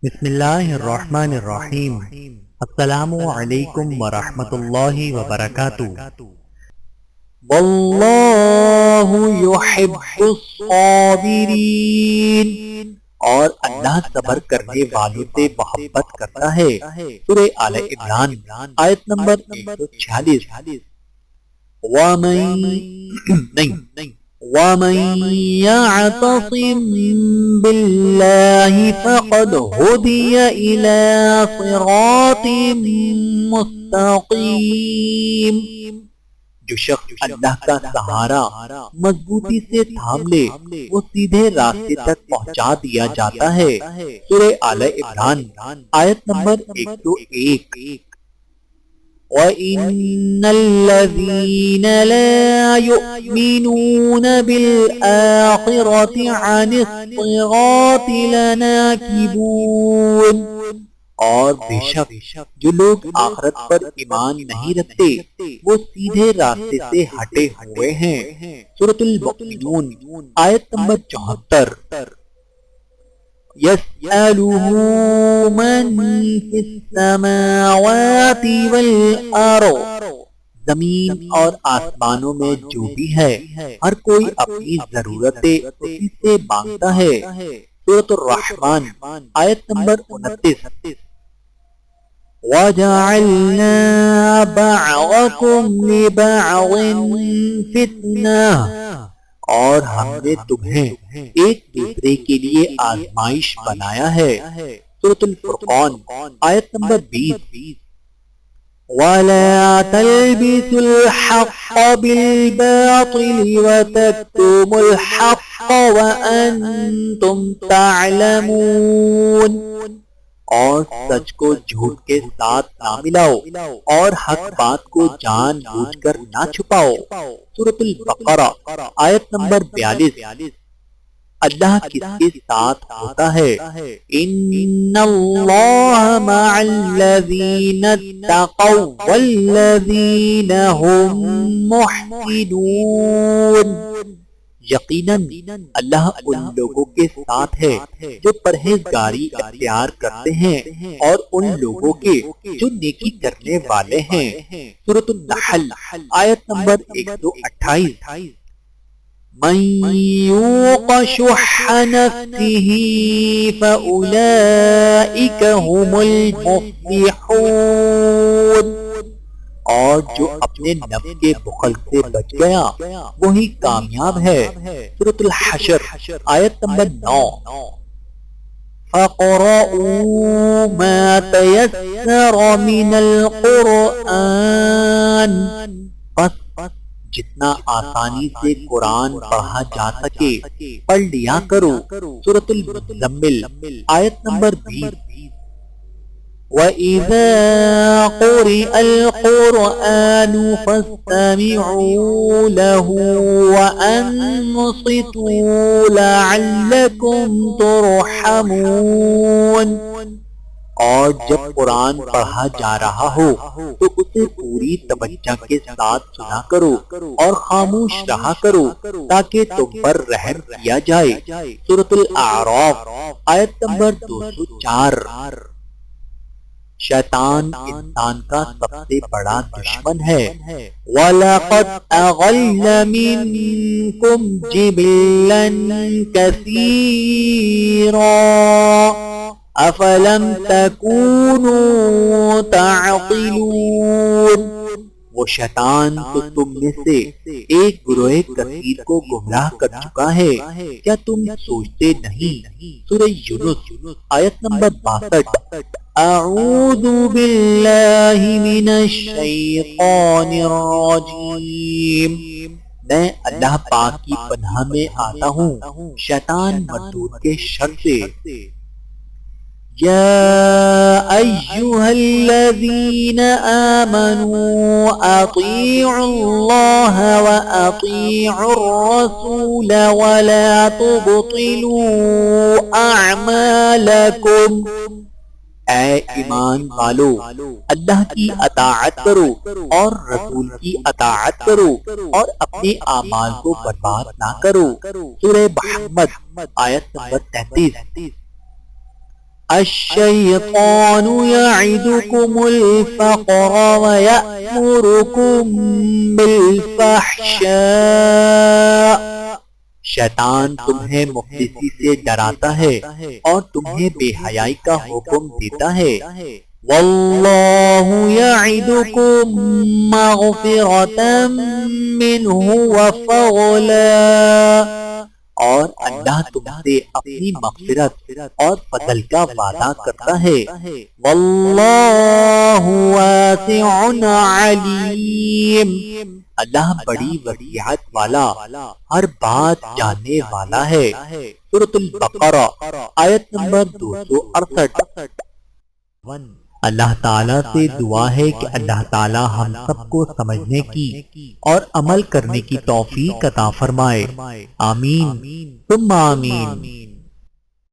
بسم اللہ الرحمن الرحیم۔ السلام علیکم ورحمۃ اللہ وبرکاتہ۔ واللہ یحب الصابرین، اور اللہ صبر کرنے والوں سے محبت کرتا ہے۔ سورہ آل عمران آیت نمبر 146۔ وَمَن يَعْتَصِم بِاللَّهِ فَقَدْ هُدِيَ إِلَى صِرَاطٍ مُسْتَقِيمٍ۔ جو شخص اللہ کا سہارا مضبوطی سے تھام لے وہ سیدھے راستے تک پہنچا دیا جاتا ہے۔ سورہ آل عمران آیت نمبر 101۔ وَإِنَّ الَّذِينَ لَا يُؤْمِنُونَ بِالْآخِرَةِ عَنِ الصِّرَاطِ لَنَاكِبُونَ، اور بے شک جو لوگ آخرت پر ایمان نہیں رکھتے وہ سیدھے راستے سے ہٹے ہوئے ہیں۔ سورۃ المؤمنون آیت نمبر 74۔ يَسْأَلُهُ مَن فِي السَّمَاوَاتِ وَالْأَرْضِ، زمین اور آسمانوں میں جو بھی ہے ہر کوئی اپنی ضرورتیں اسی سے مانگتا ہے۔ سورۃ الرحمن آیت نمبر 29۔ وَجَعَلْنَا بَعْضَكُمْ لِبَعْضٍ فِتْنَةً، اور ہم نے تمہیں ایک دوسرے کے لیے آزمائش بنایا ہے۔ سورۃ الفرقان آیت نمبر 20۔ وَلَا تَلْبِسُوا الْحَقَّ بِالْبَاطِلِ وَتَكْتُمُوا الْحَقَّ وَأَنْتُمْ تَعْلَمُونَ، اور سچ کو جھوٹ کے ساتھ نہ ملاؤ اور حق بات کو جان بوجھ کر نہ چھپاؤ۔ سورۃ البقرہ آیت نمبر 42۔ اللہ کس کے ساتھ ہوتا ہے؟ ان اللہ مع الذین اتقوا والذین هم محسنون، یقیناً اللہ ان لوگوں کے ساتھ ہے جو پرہیزگاری اختیار کرتے ہیں اور ان لوگوں کے جو نیکی کرنے والے ہیں۔ سورۃ النحل آیت نمبر 128۔ من یوق شح نفسه فأولئک هم المفلحون، اور جو اپنے نفس کے بخل سے بچ گیا وہی کامیاب ہے۔ سورۃ الحشر آیت نمبر 9۔ فَقْرَؤُوا مَا تَيَسَّرَ مِنَ الْقُرْآنِ، بس جتنا آسانی سے قرآن پڑھا جا سکے پڑھ لیا کرو۔ سورۃ المزمل آیت نمبر 20۔ وَإِذَا قُرِئَ الْقُرْآنُ فَاسْتَمِعُوا لَهُ وَأَنصِتُوا لَعَلَّكُمْ تُرْحَمُونَ، اور جب قرآن پڑھا جا رہا ہو تو اسے پوری توجہ کے ساتھ سنا کرو اور خاموش رہا کرو تاکہ تم پر رحم کیا جائے۔ سورۃ الاعراف آیت نمبر 204۔ شیطان انسان کا سب سے بڑا دشمن ہے۔ وَلَقَدْ أَضَلَّ مِنْكُمْ جِبِلًّا كَثِيرًا أَفَلَمْ تَكُونُوا تَعْقِلُونَ، وہ شیطان تو تم میں سے ایک گروہ کثیر کو گمراہ کر چکا ہے، کیا تم سوچتے نہیں؟ سورہ یونس آیت نمبر 62۔ اعوذ باللہ من الشیطان الرجیم، میں اللہ پاک کی پناہ میں آتا ہوں شیطان مردود کے شر سے۔ یا ایھا الذین آمنوا اطیعوا اللہ واطیعوا الرسول ولا تبطلوا اعمالکم، اے ایمان والو اللہ کی اطاعت کرو اور رسول کی اطاعت کرو اور اپنے اعمال کو برباد نہ کرو۔ سورہ محمد آیت نمبر 33۔ الشیطان یعدکم الفقر ویأمرکم بالفحشاء، شیطان تمہیں مفلسی سے ڈراتا ہے اور تمہیں بے حیائی کا حکم دیتا ہے۔ واللہ یعدکم مغفرۃ منہ وفضلا، اور اللہ تم سے اپنی مغفرت اور فضل کا وعدہ کرتا ہے۔ واللہ واسع علیم، اللہ بڑی وسعت والا، ہر بات جاننے والا ہے۔ سورۃ البقرہ آیت نمبر 268۔ اللہ تعالیٰ سے دعا ہے کہ اللہ تعالیٰ ہم سب کو سمجھنے کی اور عمل کرنے کی توفیق عطا فرمائے۔ آمین ثم آمین۔